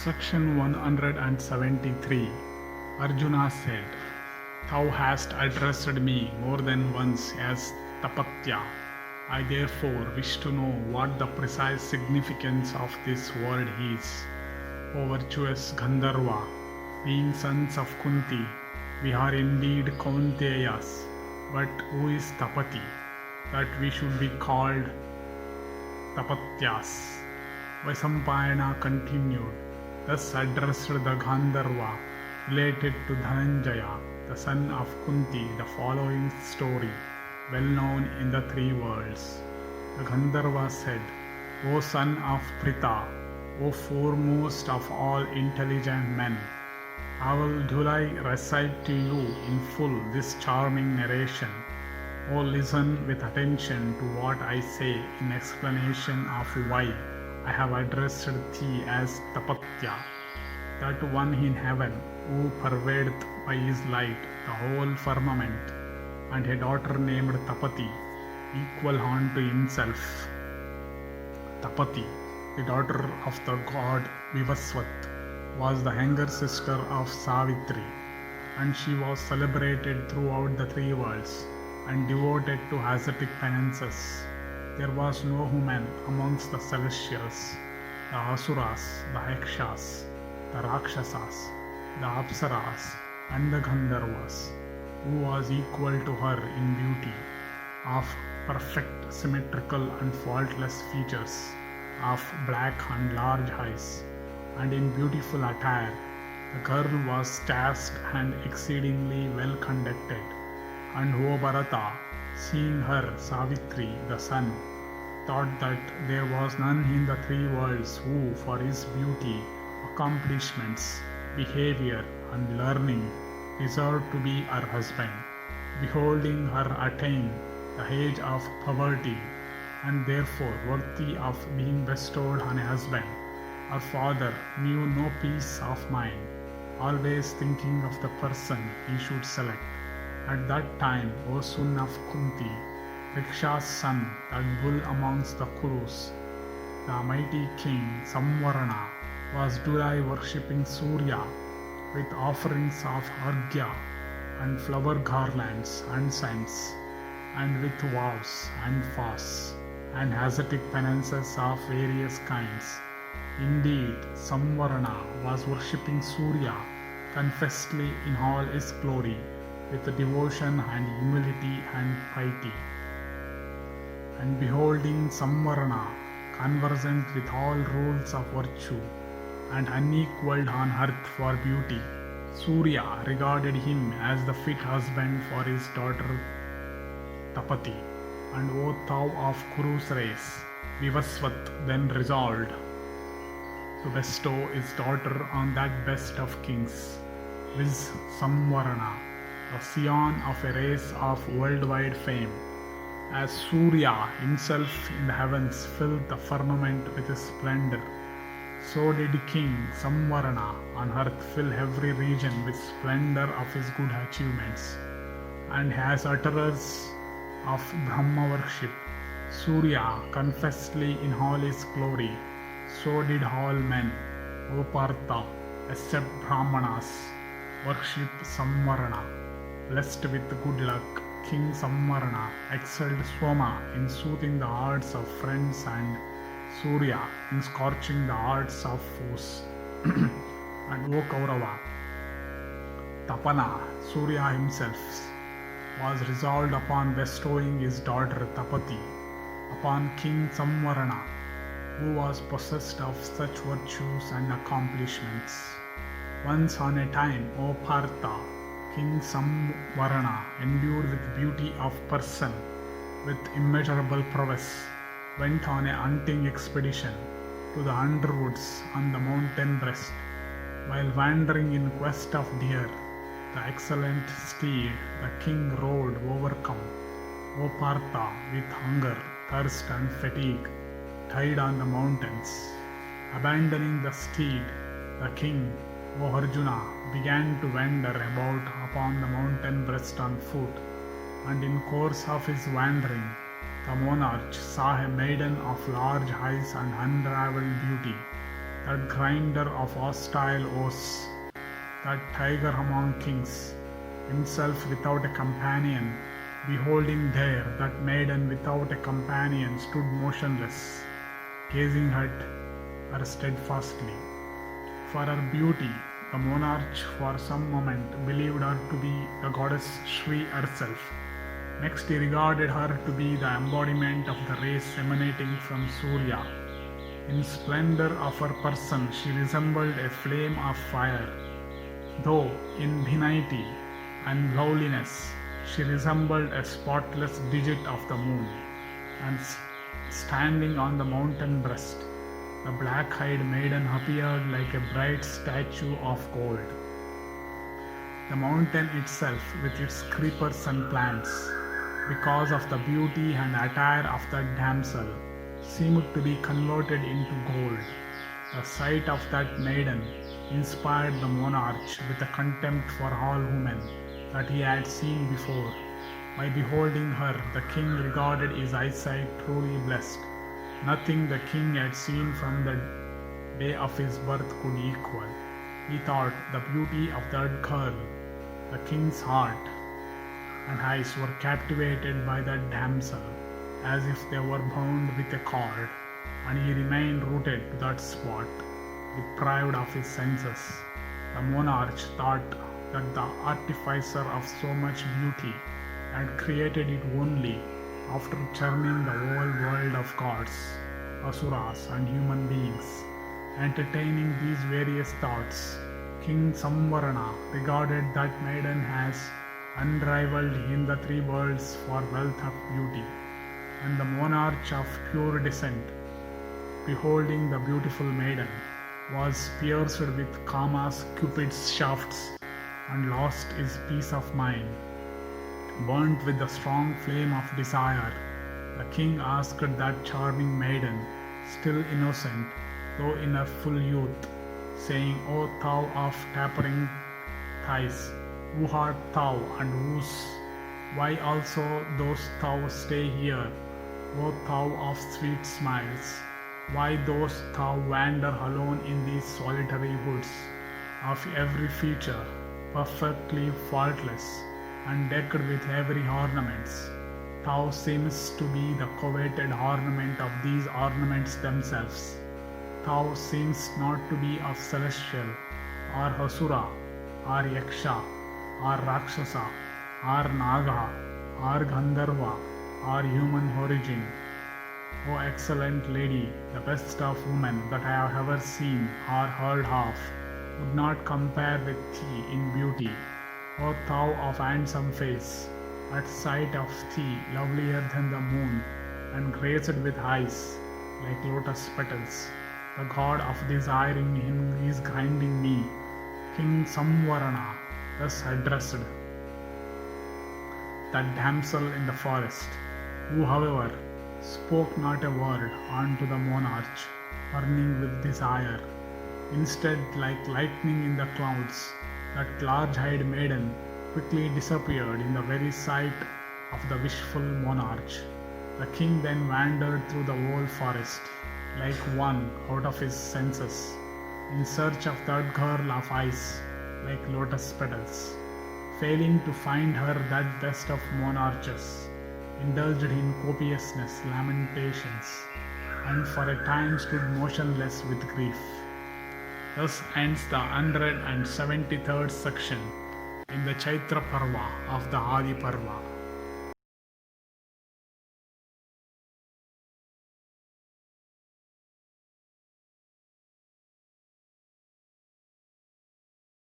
Section 173. Arjuna said, "Thou hast addressed me more than once as Tapatya. I therefore wish to know what the precise significance of this word is. O virtuous Gandharva, being sons of Kunti, we are indeed Kaunteyas, but who is Tapati, that we should be called Tapatyas?" Vaisampayana continued, thus addressed the Gandharva related to Dhananjaya, the son of Kunti, the following story, well known in the three worlds. The Gandharva said, "O son of Pritha, O foremost of all intelligent men, do I recite to you in full this charming narration? O listen with attention to what I say in explanation of why I have addressed thee as Tapatya, that one in heaven who pervadeth by his light the whole firmament, and a daughter named Tapati, equal unto himself. Tapati, the daughter of the god Vivasvat, was the younger sister of Savitri, and she was celebrated throughout the three worlds and devoted to ascetic penances. There was no woman amongst the celestials, the Asuras, the Yakshas, the Rakshasas, the Apsaras, and the Gandharvas, who was equal to her in beauty, of perfect, symmetrical, and faultless features, of black and large eyes, and in beautiful attire. The girl was chaste and exceedingly well conducted. And O Bharata, seeing her, Savitri, the son, thought that there was none in the three worlds who, for his beauty, accomplishments, behavior, and learning, deserved to be her husband. Beholding her attain the age of puberty, and therefore worthy of being bestowed on a husband, her father knew no peace of mind, always thinking of the person he should select. At that time, O son of Kunti, Riksha's son, that bull amongst the Kurus, the mighty king Samvarana, was duly worshipping Surya with offerings of Arghya and flower garlands and scents, and with vows and fasts and ascetic penances of various kinds. Indeed, Samvarana was worshipping Surya confessedly in all his glory, with devotion and humility and piety. And beholding Samvarana conversant with all rules of virtue and unequalled on earth for beauty, Surya regarded him as the fit husband for his daughter Tapati. And O thou of Kuru's race, Vivasvat then resolved to bestow his daughter on that best of kings, viz. Samvarana, the scion of a race of worldwide fame. As Surya himself in the heavens filled the firmament with his splendor, so did King Samvarana on earth fill every region with splendor of his good achievements. And as utterers of Brahma worship Surya confessedly in all his glory, so did all men, O Partha, except Brahmanas, worship Samvarana. Blessed with good luck, King Samvarana excelled Soma in soothing the hearts of friends and Surya in scorching the hearts of foes. And O Kaurava, Tapana, Surya himself, was resolved upon bestowing his daughter Tapati upon King Samvarana, who was possessed of such virtues and accomplishments. Once on a time, O Partha, King Samvarana, endued with beauty of person, with immeasurable prowess, went on a hunting expedition to the underwoods on the mountain breast. While wandering in quest of deer, the excellent steed the king rode overcome, O Partha, with hunger, thirst, and fatigue, died on the mountains. Abandoning the steed, the king, O Arjuna, began to wander about upon the mountain breast on foot, and in course of his wandering, the monarch saw a maiden of large eyes and unravelled beauty, that grinder of hostile oaths, that tiger among kings, himself without a companion, beholding there that maiden without a companion stood motionless, gazing at her steadfastly. For her beauty, the monarch for some moment believed her to be the goddess Shri herself. Next, he regarded her to be the embodiment of the rays emanating from Surya. In splendor of her person, she resembled a flame of fire, though in benignity and loveliness, she resembled a spotless digit of the moon. And standing on the mountain breast, the black-eyed maiden appeared like a bright statue of gold. The mountain itself, with its creepers and plants, because of the beauty and attire of that damsel, seemed to be converted into gold. The sight of that maiden inspired the monarch with a contempt for all women that he had seen before. By beholding her, the king regarded his eyesight truly blessed. Nothing the king had seen from the day of his birth could equal. He thought the beauty of that girl, the king's heart and eyes were captivated by that damsel, as if they were bound with a cord, and he remained rooted to that spot, deprived of his senses. The monarch thought that the artificer of so much beauty had created it only after churning the whole world of gods, asuras, and human beings. Entertaining these various thoughts, King Samvarana regarded that maiden as unrivaled in the three worlds for wealth of beauty, and the monarch of pure descent, beholding the beautiful maiden, was pierced with Kama's Cupid's shafts and lost his peace of mind. Burnt with the strong flame of desire, the king asked that charming maiden, still innocent, though in her full youth, saying, "O thou of tapering thighs, who art thou and whose? Why also dost thou stay here? O thou of sweet smiles, why dost thou wander alone in these solitary woods? Of every feature perfectly faultless, and decked with every ornaments, thou seemest to be the coveted ornament of these ornaments themselves. Thou seemst not to be of celestial, or asura, or yaksha, or rakshasa, or naga, or Gandharva, or human origin. O excellent lady, the best of women that I have ever seen or heard of, would not compare with thee in beauty. O thou of handsome face, at sight of thee lovelier than the moon, and graced with eyes like lotus petals, the god of desiring him is grinding me." King Samvarana thus addressed that damsel in the forest, who, however, spoke not a word unto the monarch, burning with desire. Instead, like lightning in the clouds, that large-eyed maiden quickly disappeared in the very sight of the wishful monarch. The king then wandered through the whole forest, like one out of his senses, in search of that girl of eyes like lotus petals. Failing to find her, that best of monarchs indulged in copiousness lamentations, and for a time stood motionless with grief. Thus ends the 173rd section in the Chaitra-ratha Parva of the Adi Parva.